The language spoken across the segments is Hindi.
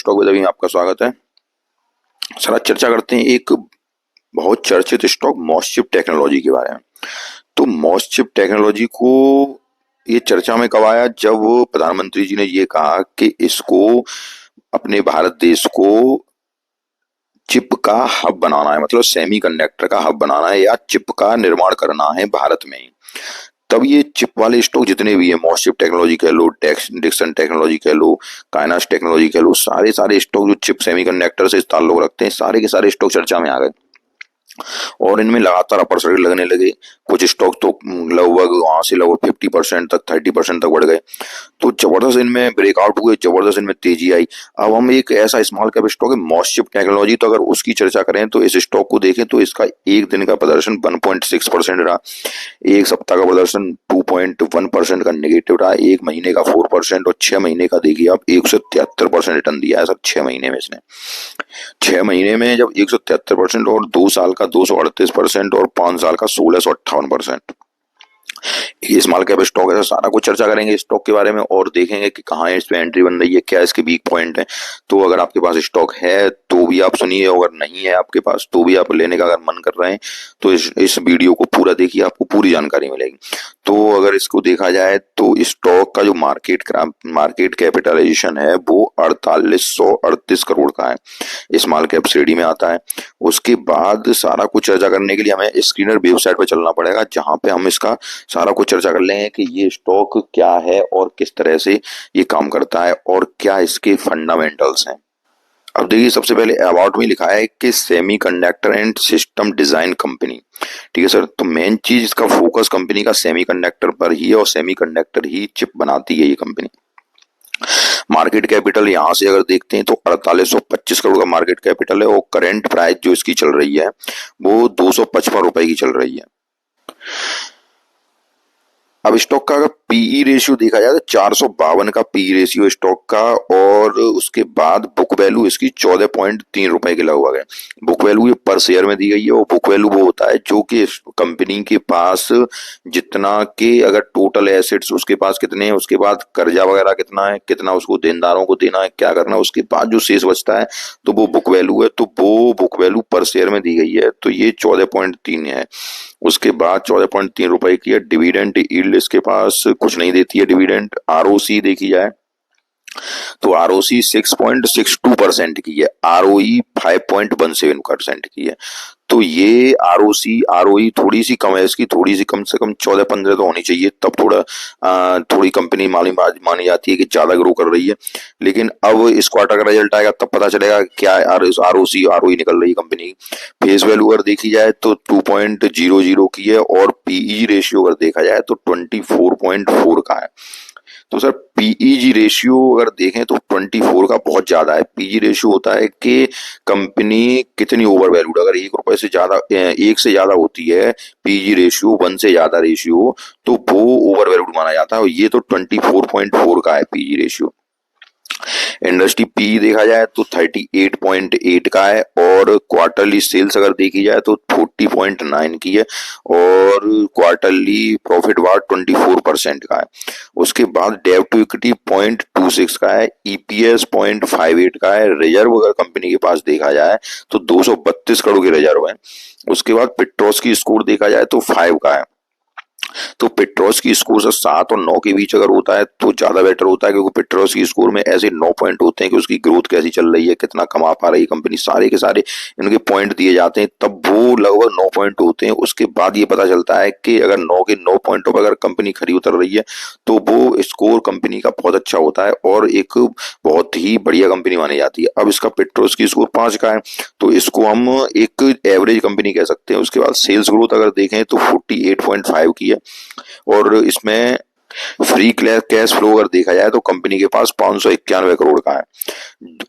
स्टॉक विद अभी आपका स्वागत है। सर आज चर्चा करते हैं एक बहुत चर्चित स्टॉक मॉसचिप टेक्नोलॉजी के बारे में। तो मॉसचिप टेक्नोलॉजी को ये चर्चा में कब आया, जब प्रधानमंत्री जी ने ये कहा कि इसको अपने भारत देश को चिप का हब बनाना है, मतलब सेमीकंडक्टर का हब बनाना है या चिप का निर्माण करना है भारत में ही। तब ये चिप वाले स्टॉक जितने भी है, मॉसचिप टेक्नोलॉजी कह लो, डिक्सन टेक्नोलॉजी कह लो, काइनास टेक्नोलॉजी कह लो, सारे स्टॉक जो चिप सेमीकंडक्टर से ताल्लुक रखते हैं, सारे के सारे स्टॉक चर्चा में आ गए और इनमें लगातार अपर सर्किट लगने लगे। कुछ स्टॉक तो लगभग वहां से लगभग 50% तक 30% तक बढ़ गए। तो जबरदस्त इनमें ब्रेकआउट हुए, जबरदस्त इनमें तेजी आई। अब हम एक ऐसा स्मॉल कैप स्टॉक है मॉसचिप टेक्नोलॉजी, तो अगर उसकी चर्चा करें तो इस स्टॉक को देखें तो इसका एक दिन का प्रदर्शन 1.6% रहा, एक सप्ताह का प्रदर्शन 2.1% का नेगेटिव रहा, एक महीने का 4% और 6 महीने का देखिए आप 173% रिटर्न दिया है सर 6 महीने में। इसने 6 महीने में जब 173% और 2 साल का 238% और 5 साल का 1658%। ये स्मॉल कैप स्टॉक है, सारा कुछ चर्चा करेंगे स्टॉक के बारे में और देखेंगे कि कहाँ इस पे एंट्री बन रही है, क्या इसके वीक पॉइंट है। तो अगर आपके पास स्टॉक है तो भी आप सुनिए, अगर नहीं है आपके पास तो भी आप लेने का अगर मन कर रहे हैं तो इस वीडियो को पूरा देखिए, आपको पूरी जानकारी मिलेगी। तो अगर इसको देखा जाए तो स्टॉक का जो मार्केट कैपिटलाइजेशन है वो 4838 करोड़ का है, स्मॉल कैप श्रेणी में आता है। उसके बाद सारा कुछ चर्चा करने के लिए हमें स्क्रीनर वेबसाइट पर चलना पड़ेगा, जहां पे हम इसका सारा कुछ चर्चा कर लेंगे कि ये स्टॉक क्या है और किस तरह से ये काम करता है और क्या इसके फंडामेंटल्स हैं। अब देखिए, सबसे पहले अबाउट में लिखा है कि semiconductor and system design company. ठीक है सर, तो मेन चीज इसका फोकस कंपनी का सेमीकंडक्टर पर ही है और सेमीकंडक्टर ही चिप बनाती है ये कंपनी। मार्केट कैपिटल यहां से अगर देखते हैं तो 4825 करोड़ का मार्केट कैपिटल है और करंट प्राइस जो इसकी चल रही है वो 255 रुपए की चल रही है। अब स्टॉक का अगर पीई रेशियो देखा जाए तो 452 का पीई रेशियो स्टॉक का, और उसके बाद बुक वैल्यू इसकी 14.3 रुपए के लगभग है। बुक वैल्यू ये पर शेयर में दी गई है और बुक वैल्यू वो होता है जो कि कंपनी के पास जितना के अगर टोटल एसेट्स उसके पास कितने हैं, उसके बाद कर्जा वगैरह कितना है, कितना उसको देनदारों को देना है, क्या करना है, उसके बाद जो शेष बचता है तो वो बुक वैल्यू है। तो वो बुक वैल्यू पर शेयर में दी गई है, तो ये 14.3 है। उसके बाद 14.3 रुपए की है। डिविडेंड यील्ड इसके पास कुछ नहीं देती है डिविडेंड। आरओसी देखी जाए तो आरओसी 6.62% की है, आरओई 5.17% की है। तो ये आरओसी आरओई थोड़ी सी कम है इसकी, थोड़ी सी कम से कम 14-15 तो होनी चाहिए, तब थोड़ी कंपनी मानी जाती है कि ज्यादा ग्रो कर रही है। लेकिन अब इस क्वार्टर का रिजल्ट आएगा तब पता चलेगा क्या आरओसी आरओई निकल रही है कंपनी की। फेस वैल्यू अगर देखी जाए तो 2.00 की है और पीई रेशियो अगर देखा जाए तो 24.4 का है। तो सर पीईजी रेशियो अगर देखें तो 24 का बहुत ज्यादा है। पीजी रेशियो होता है कि कंपनी कितनी ओवर वैल्यूड, अगर 1 रुपए से ज्यादा 1 से ज्यादा होती है पीजी रेशियो, 1 से ज्यादा रेशियो, तो वो ओवर वैल्यूड माना जाता है और ये तो 24.4 का है पीजी रेशियो। इंडस्ट्री पी देखा जाए तो 38.8 का है और क्वार्टरली सेल्स अगर देखी जाए तो 40.9 की है और क्वार्टरली प्रॉफिट वार 24% का है। उसके बाद डेब्ट टू इक्विटी 0.26 का है, ईपीएस 0.58 का है। रिजर्व अगर कंपनी के पास देखा जाए तो 232 करोड़ के रिजर्व है। उसके बाद पेट्रोस की स्कोर देखा जाए तो 5 का है। तो पेट्रोस की स्कोर से 7 और 9 के बीच अगर होता है तो ज्यादा बेटर होता है, क्योंकि पेट्रोस की स्कोर में ऐसे 9 पॉइंट होते हैं कि उसकी ग्रोथ कैसी चल रही है, कितना कमा पा रही है कंपनी, सारे के सारे इनके पॉइंट दिए जाते हैं, तब वो लगभग 9 पॉइंट होते हैं। उसके बाद ये पता चलता है कि अगर 9 के 9 पॉइंटों पर अगर कंपनी खरी उतर रही है तो वो स्कोर कंपनी का बहुत अच्छा होता है और एक बहुत ही बढ़िया कंपनी मानी जाती है। अब इसका पेट्रोस की स्कोर 5 का है तो इसको हम एक एवरेज कंपनी कह सकते हैं। उसके बाद सेल्स ग्रोथ अगर देखें तो 48.5 की है और इसमें फ्री कैश फ्लो अगर देखा जाए तो कंपनी के पास 591 करोड़ का है।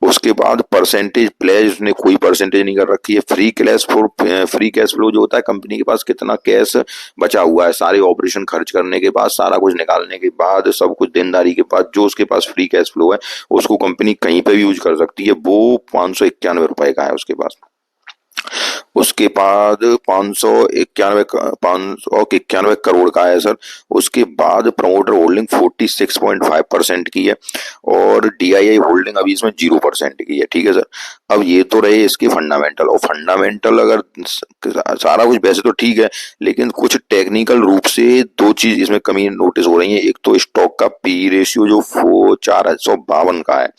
उसके बाद परसेंटेज प्लेज उसने कोई परसेंटेज नहीं कर रखी है। फ्री कैश फ्लो जो होता है कंपनी के पास कितना कैश बचा हुआ है सारे ऑपरेशन खर्च करने के बाद, सारा कुछ निकालने के बाद, सब कुछ देनदारी के बाद जो उसके पास फ्री कैश फ्लो है उसको कंपनी कहीं पे भी यूज कर सकती है, वो 591 रुपए का है उसके पास। उसके बाद 591 करोड़ का है सर। उसके बाद प्रमोटर होल्डिंग 46.5% की है और डीआईआई होल्डिंग अभी इसमें 0% की है। ठीक है सर। अब ये तो रहे इसके फंडामेंटल, और फंडामेंटल अगर सारा कुछ वैसे तो ठीक है, लेकिन कुछ टेक्निकल रूप से दो चीज इसमें कमी नोटिस हो रही है। एक तो स्टॉक का पी रेशियो जो 452 का है,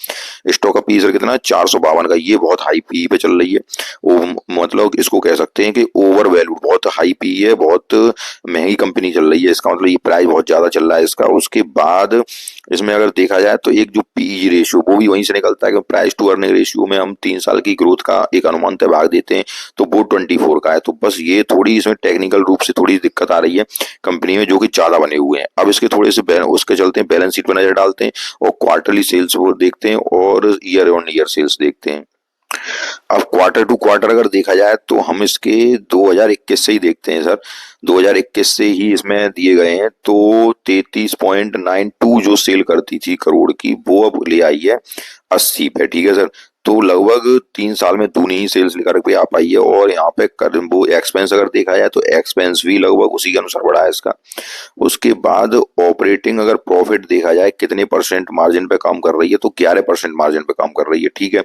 स्टॉक का पी सर कितना है, 452 का, ये बहुत हाई पी पे चल रही है। वो मतलब इसको कह सकते हैं कि ओवर वैल्यू, बहुत हाई पी है, बहुत महंगी कंपनी चल रही है, इसका मतलब ये प्राइस बहुत ज्यादा चल रहा है इसका। उसके बाद इसमें अगर देखा जाए तो एक जो पी रेशियो वो भी वहीं से निकलता है कि प्राइस टू अर्निंग रेशियो में हम 3 साल की ग्रोथ का एक अनुमान तय भाग देते हैं, तो वो 24 का है। तो बस ये थोड़ी इसमें टेक्निकल रूप से थोड़ी दिक्कत आ रही है कंपनी में, जो कि ज्यादा बने हुए हैं। अब इसके थोड़े से उसके चलते हैं, बैलेंस शीट पर नजर डालते हैं और क्वार्टरली सेल्स वो देखते हैं और ईयर ऑन ईयर सेल्स देखते हैं। अब क्वार्टर टू क्वार्टर अगर देखा जाए तो हम इसके 2021 से ही देखते हैं सर। 2021 से ही इसमें दिए गए हैं, तो 33.92 जो सेल करती थी करोड़ की, वो अब ले आई है 80 पे। ठीक है सर। तो लगभग 3 साल में दूनी ही सेल्स लेकर के आ पाई है। और यहाँ पे वो एक्सपेंस अगर देखा जाए तो एक्सपेंस भी लगभग उसी के अनुसार बढ़ा है इसका। उसके बाद ऑपरेटिंग अगर प्रॉफिट देखा जाए कितने परसेंट मार्जिन पे काम कर रही है, तो 11% मार्जिन पे काम कर रही है। ठीक है।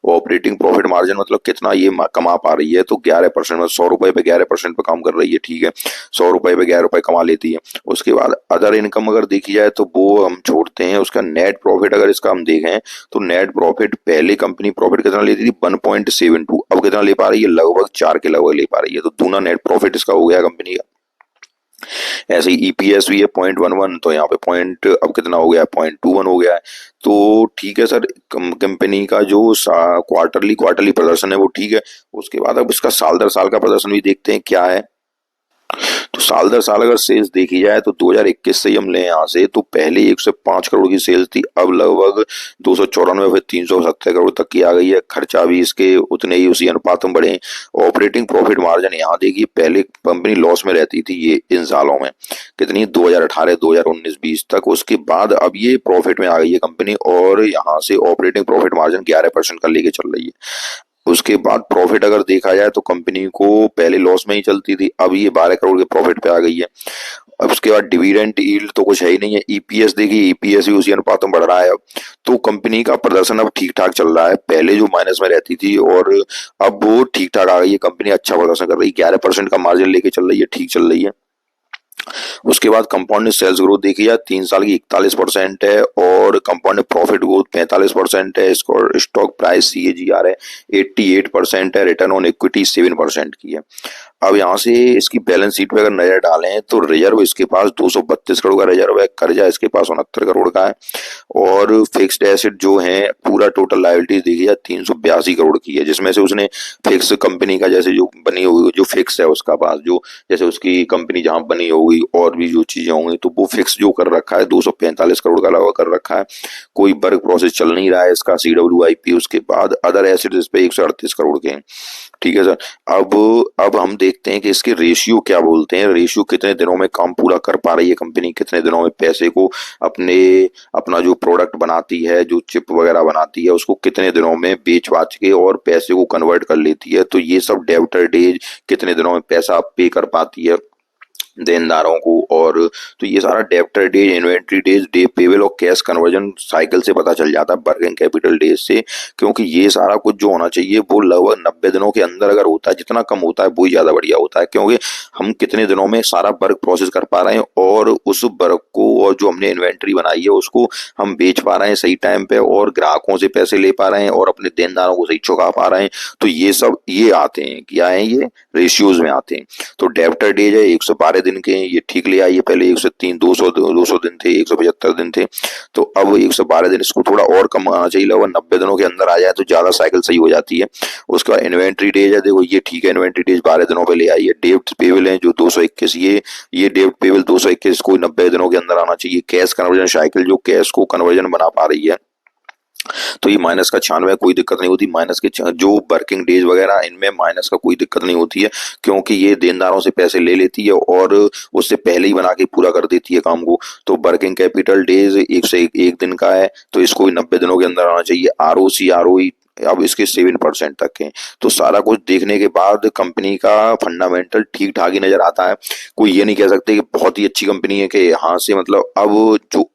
ऑपरेटिंग प्रॉफिट मार्जिन मतलब कितना ये कमा पा रही है, तो 11%, मतलब 100 रुपए पे 11% पे काम कर रही है। ठीक है। 100 रुपए पे 11 रुपए कमा लेती है। उसके बाद अदर इनकम अगर देखी जाए तो वो हम छोड़ते हैं। उसका नेट प्रॉफिट अगर इसका हम देखें तो नेट प्रॉफिट, पहले कंपनी प्रॉफिट कितना लेती थी, 1.72, अब कितना ले पा रही है, लगभग 4 के लगभग ले पा रही है। तो दूना नेट प्रॉफिट इसका हो गया कंपनी का। ऐसे ही ईपीएस भी है 0.11, तो यहाँ पे पॉइंट अब कितना हो गया है, 0.21 हो गया है। तो ठीक है सर, कंपनी का जो क्वार्टरली क्वार्टरली प्रदर्शन है वो ठीक है। उसके बाद अब इसका साल दर साल का प्रदर्शन भी देखते हैं क्या है। तो साल दर साल अगर सेल्स देखी जाए तो 2021 से ही हम ले यहाँ से, तो पहले 105 करोड़ की सेल्स थी, अब लगभग 294, फिर 370 करोड़ तक की आ गई है। खर्चा भी इसके उतने ही उसी अनुपात में बढ़े। ऑपरेटिंग प्रॉफिट मार्जिन यहाँ देखिए, पहले कंपनी लॉस में रहती थी ये इन सालों में, कितनी 2018 2019 20 तक। उसके बाद अब ये प्रॉफिट में आ गई है कंपनी, और यहाँ से ऑपरेटिंग प्रॉफिट मार्जिन 11% का लेके चल रही है। उसके बाद प्रॉफिट अगर देखा जाए तो कंपनी को पहले लॉस में ही चलती थी, अब ये 12 करोड़ के प्रॉफिट पे आ गई है। अब उसके बाद डिविडेंड यील्ड तो कुछ है ही नहीं है। ईपीएस देखिए, ईपीएस भी उसी अनुपात में बढ़ रहा है अब। तो कंपनी का प्रदर्शन अब ठीक ठाक चल रहा है, पहले जो माइनस में रहती थी और अब वो ठीक ठाक आ गई है। कंपनी अच्छा प्रदर्शन कर रही है, 11% का मार्जिन लेके चल रही है, ठीक चल रही है। उसके बाद कंपाउंड सेल्स ग्रोथ देखी जाए 3 साल की 41% है, और कंपाउंड प्रॉफिट ग्रोथ 45% है। स्टॉक प्राइस सीएजीआर है 88% है। रिटर्न ऑन इक्विटी 7% की है। अब यहाँ से इसकी बैलेंस शीट पे अगर नजर डालें तो रिजर्व इसके पास 232 करोड़ का रिजर्व है, कर्जा इसके पास 69 करोड़ का है, और फिक्स्ड एसेट जो है पूरा टोटल लायबिलिटीज देखी जाए 382 करोड़ की है, जिसमें से उसने फिक्स कंपनी का जैसे जो बनी हुई जो फिक्स है उसका पास, जो जैसे उसकी कंपनी जहां बनी होगी और भी जो चीजें होंगी, तो वो फिक्स जो कर रखा है 245 करोड़ का अलावा कर रखा है। कोई वर्क प्रोसेस चल नहीं रहा है इसका, CWIP। उसके बाद अदर एसेट इस पे 138 करोड़ के हैं। ठीक है सर। अब हम देखते हैं कि इसके रेशियो क्या बोलते हैं, रेशियो कितने दिनों में काम पूरा कर पा रही है कंपनी, कितने दिनों में पैसे को अपने अपना जो प्रोडक्ट बनाती है, जो चिप वगैरह बनाती है, उसको कितने दिनों में बेच बाच के और पैसे को कन्वर्ट कर लेती है। तो ये सब डेब्टर डेज, कितने दिनों में पैसा पे कर पाती है देनदारों को, और तो ये सारा debtor days, inventory days, day payable और कैश कन्वर्जन साइकिल से पता चल जाता है, वर्किंग कैपिटल डेज से। क्योंकि ये सारा कुछ जो होना चाहिए वो लगभग 90 दिनों के अंदर अगर होता है, जितना कम होता है वो ही ज्यादा बढ़िया होता है। क्योंकि हम कितने दिनों में सारा वर्क प्रोसेस कर पा रहे हैं, और उस वर्क को, और जो हमने इन्वेंट्री बनाई है उसको हम बेच पा रहे हैं सही टाइम पे, और ग्राहकों से पैसे ले पा रहे हैं, और अपने देनदारों को सही चुका पा रहे हैं। तो ये सब ये आते हैं, क्या है, ये रेशियोज में आते हैं। तो डेब्टर डेज है 112 दिन के, ये ठीक ले आई है। पहले 103 200 दिन थे, 175 दिन थे, तो अब 112 दिन। इसको थोड़ा और कम आना चाहिए, लगभग 90 दिनों के अंदर आ जाए तो ज्यादा साइकिल सही हो जाती है। उसका इन्वेंट्री डेज है, देखो ये ठीक है, इन्वेंट्री डेज 12 दिनों पे ले आई है। डेब्ट पेबल है जो 221, ये डेब्ट पेबल 221 को 90 दिनों के अंदर आना चाहिए। कैश कन्वर्जन साइकिल जो कैश को कन्वर्जन बना पा रही है, तो ये माइनस का 96, कोई दिक्कत नहीं होती। माइनस के जो वर्किंग डेज वगैरह, इनमें माइनस का कोई दिक्कत नहीं होती है, क्योंकि ये देनदारों से पैसे ले लेती है और उससे पहले ही बना के पूरा कर देती है काम को। तो वर्किंग कैपिटल डेज 1 से 1 दिन का है, तो इसको भी 90 दिनों के अंदर आना चाहिए। ROC ROE अब इसके 7% तक हैं। तो सारा कुछ देखने के बाद कंपनी का फंडामेंटल ठीक ठाक ही नजर आता है। कोई ये नहीं कह सकते कि बहुत ही अच्छी कंपनी है कि यहाँ से मतलब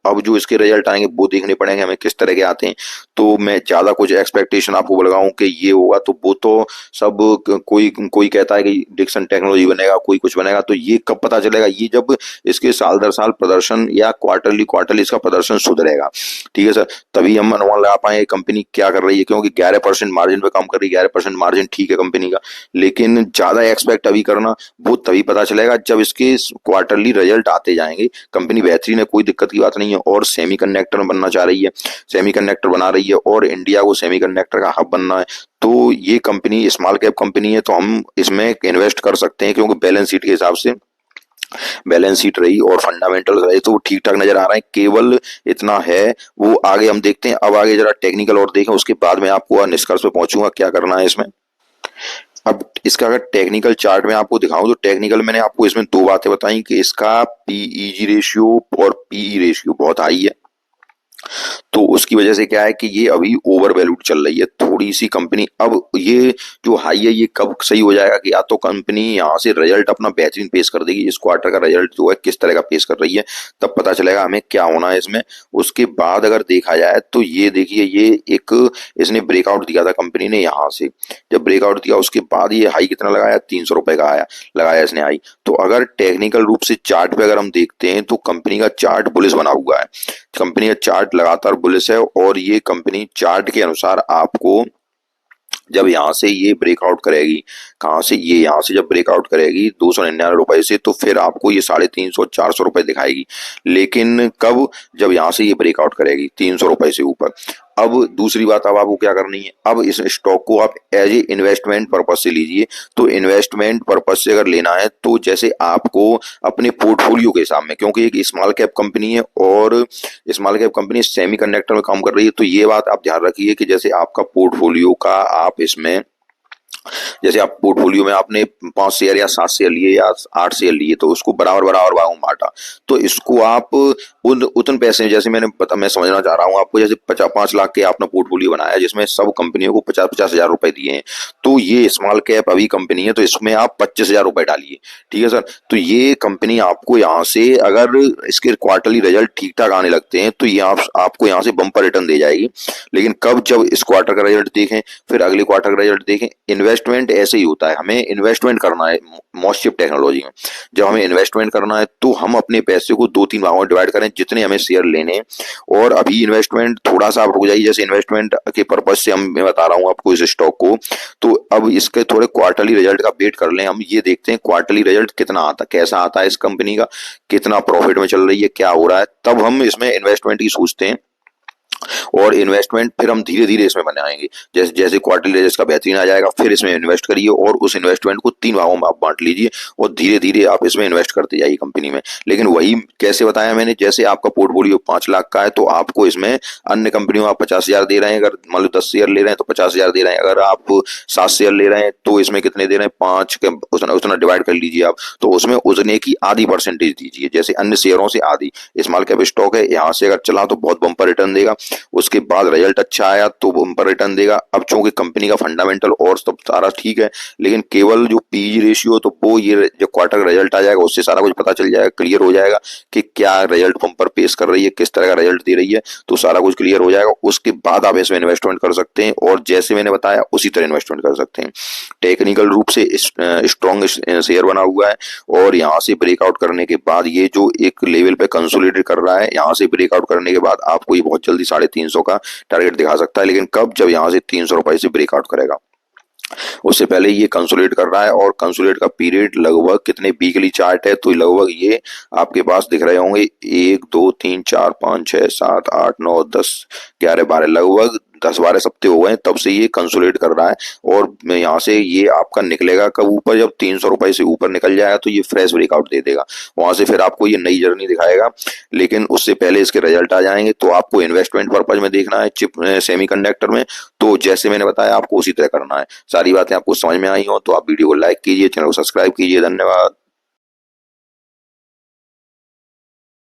अब जो इसके रिजल्ट आएंगे वो देखने पड़ेंगे हमें किस तरह के आते हैं। तो मैं ज्यादा कुछ एक्सपेक्टेशन आपको लगाऊं कि ये होगा तो वो तो सब कोई कोई कहता है कि डिक्सन टेक्नोलॉजी बनेगा, कोई कुछ बनेगा, तो ये कब पता चलेगा? ये जब इसके साल दर साल प्रदर्शन या क्वार्टरली क्वार्टरली इसका प्रदर्शन सुधरेगा, ठीक है सर, तभी हम अनुमान लगा पाए कंपनी क्या कर रही है। क्योंकि 11% मार्जिन पे काम कर रही है, 11% मार्जिन ठीक है कंपनी का, लेकिन ज्यादा एक्सपेक्ट अभी करना वो तभी पता चलेगा जब इसके क्वार्टरली रिजल्ट आते जाएंगे। कंपनी बेहतरीन है, कोई दिक्कत की बात नहीं है, और सेमीकंडक्टर में बनना चाह रही है, सेमीकंडक्टर बना रही है और इंडिया को सेमीकंडक्टर का हब बनना है। तो ये कंपनी स्मॉल कैप कंपनी है, तो हम इसमें इन्वेस्ट कर सकते हैं, क्योंकि बैलेंस शीट के हिसाब से बैलेंस शीट रही और फंडामेंटल रहे तो वो ठीक ठाक नजर आ रहा है। केवल इतना है, वो आगे हम देखते हैं। अब आगे जरा टेक्निकल और देखें, उसके बाद में आपको निष्कर्ष पे पहुंचूंगा क्या करना है इसमें। अब इसका अगर टेक्निकल चार्ट में आपको दिखाऊं तो टेक्निकल मैंने आपको इसमें दो बातें बताई कि इसका पीईजी रेशियो और पीई रेशियो बहुत हाई है। तो उसकी वजह से क्या है कि ये अभी ओवर वैल्यूड चल रही है थोड़ी सी कंपनी। अब ये जो हाई है ये कब सही हो जाएगा कि या तो कंपनी यहाँ से रिजल्ट अपना बेहतरीन पेश कर देगी, इस क्वार्टर का रिजल्ट जो है किस तरह का पेश कर रही है, तब पता चलेगा हमें क्या होना है इसमें। उसके बाद अगर देखा जाए तो ये देखिए, ये एक इसने ब्रेकआउट दिया था कंपनी ने यहाँ से, जब ब्रेकआउट दिया उसके बाद ये हाई कितना लगाया, 300 रुपए का आया लगाया इसने हाई। तो अगर टेक्निकल रूप से चार्ट पे अगर हम देखते हैं तो कंपनी का चार्ट बुलिश बना हुआ है, कंपनी का चार्ट लगातार बुलिश है। और ये कंपनी चार्ट के अनुसार आपको जब यहाँ से ये ब्रेकआउट करेगी, कहाँ से, ये यहाँ से जब ब्रेकआउट करेगी 299 रुपए से, तो फिर आपको ये 350-400 रुपए दिखाएगी। लेकिन कब? जब यहाँ से ये ब्रेकआउट करेगी 300 रुपए से ऊपर। अब दूसरी बात, अब आपको क्या करनी है, अब इस स्टॉक को आप एज ए इन्वेस्टमेंट पर्पज से लीजिए। तो इन्वेस्टमेंट पर्पज से अगर लेना है तो जैसे आपको अपने पोर्टफोलियो के हिसाब में, क्योंकि एक स्मॉल कैप कंपनी है और स्मॉल कैप कंपनी सेमीकंडक्टर में काम कर रही है, तो ये बात आप ध्यान रखिए कि जैसे आपका पोर्टफोलियो का आप इसमें, जैसे आप पोर्टफोलियो में आपने 5 शेयर या 7 शेयर लिए या 8 शेयर लिए, तो उसको बराबर बराबर भागों में बांटा। तो इसको आप उतने पैसे, जैसे मैं समझना चाह रहा हूँ आपको, जैसे 5 लाख के आपने पोर्टफोलियो बनाया जिसमें सब कंपनियों को 50-50 हजार रुपए दिए हैं, तो ये स्मॉल कैप अभी कंपनी है तो इसमें आप 25 हजार रुपए डालिए, ठीक है सर। तो ये कंपनी आपको यहाँ से अगर इसके क्वार्टरली रिजल्ट ठीक ठाक आने लगते हैं तो ये आपको यहाँ से बम्पर रिटर्न दे जाएगी। लेकिन कब? जब इस क्वार्टर का रिजल्ट देखें, फिर अगले क्वार्टर का रिजल्ट देखें। इन्वेस्टमेंट ऐसे ही होता है, हमें इन्वेस्टमेंट करना है मॉस्टशिप टेक्नोलॉजी में। जब हमें इन्वेस्टमेंट करना है तो हम अपने पैसे को 2-3 भागों में डिवाइड करें, जितने हमें शेयर लेने। और अभी इन्वेस्टमेंट थोड़ा सा आप रुक जाइए, जैसे इन्वेस्टमेंट के पर्पज से मैं बता रहा हूँ आपको इस स्टॉक को। तो अब इसके थोड़े क्वार्टरली रिजल्ट का वेट कर लें, हम ये देखते हैं क्वार्टरली रिजल्ट कितना आता, कैसा आता है इस कंपनी का, कितना प्रॉफिट में चल रही है, क्या हो रहा है, तब हम इसमें इन्वेस्टमेंट की सोचते हैं। और इन्वेस्टमेंट फिर हम धीरे धीरे इसमें बनाएंगे, जैसे जैसे क्वार्टरली इसका बेहतरीन आ जाएगा फिर इसमें इन्वेस्ट करिए, और उस इन्वेस्टमेंट को 3 भागों में आप बांट लीजिए और धीरे धीरे आप इसमें इन्वेस्ट करते जाइए कंपनी में। लेकिन वही कैसे बताया मैंने, जैसे आपका पोर्टफोलियो 5 लाख का है तो आपको इसमें अन्य कंपनियों में आप 50 हजार दे रहे हैं, अगर मान लो 10 शेयर ले रहे हैं तो 50 हजार दे रहे हैं, अगर आप 7 शेयर ले रहे हैं तो इसमें कितने दे रहे हैं, 5 के उतना डिवाइड कर लीजिए आप। तो उसमें उतने की आधी परसेंटेज दीजिए, जैसे अन्य शेयरों से आधी। स्मॉल कैप स्टॉक है, यहाँ से अगर चला तो बहुत बम्पर रिटर्न देगा, उसके बाद रिजल्ट अच्छा आया तो बम्पर रिटर्न देगा। अब चूंकि कंपनी का फंडामेंटल और सब सारा ठीक है, लेकिन केवल जो पीई रेशियो, तो वो ये जो क्वार्टर का रिजल्ट आ जाएगा उससे सारा कुछ पता चल जाएगा, क्लियर हो जाएगा कि क्या रिजल्ट बम्पर पेश कर रही है, किस तरह का रिजल्ट दे रही है, तो सारा कुछ क्लियर हो जाएगा। उसके बाद आप इसमें इन्वेस्टमेंट कर सकते हैं, और जैसे मैंने बताया उसी तरह इन्वेस्टमेंट कर सकते हैं। टेक्निकल रूप से स्ट्रॉन्ग शेयर बना हुआ है, और यहाँ से ब्रेकआउट करने के बाद ये जो एक लेवल पे कंसोलिडेट कर रहा है, यहाँ से ब्रेकआउट करने के बाद आपको ये बहुत जल्दी 350 का टारगेट दिखा सकता है। लेकिन कब? जब यहाँ से 300 रुपए से ब्रेकआउट करेगा, उससे पहले ये कंसोलिडेट कर रहा है। और कंसोलिडेट का पीरियड लगभग कितने, वीकली चार्ट है तो लगभग ये आपके पास दिख रहे होंगे 1 2 3 4 5 6 7 8 9 10 11 12, लगभग 10-12 सप्ताह हो गए तब से ये कंसोलिडेट कर रहा है। और यहाँ से ये आपका निकलेगा कब ऊपर, जब 300 रुपए से ऊपर निकल जाएगा तो ये फ्रेश ब्रेकआउट दे देगा, वहां से फिर आपको ये नई जर्नी दिखाएगा। लेकिन उससे पहले इसके रिजल्ट आ जाएंगे। तो आपको इन्वेस्टमेंट पर्पज में देखना है चिप सेमीकंडक्टर में, तो जैसे मैंने बताया आपको उसी तरह करना है। सारी बातें आपको समझ में आई हो तो आप वीडियो को लाइक कीजिए, चैनल को सब्सक्राइब कीजिए। धन्यवाद।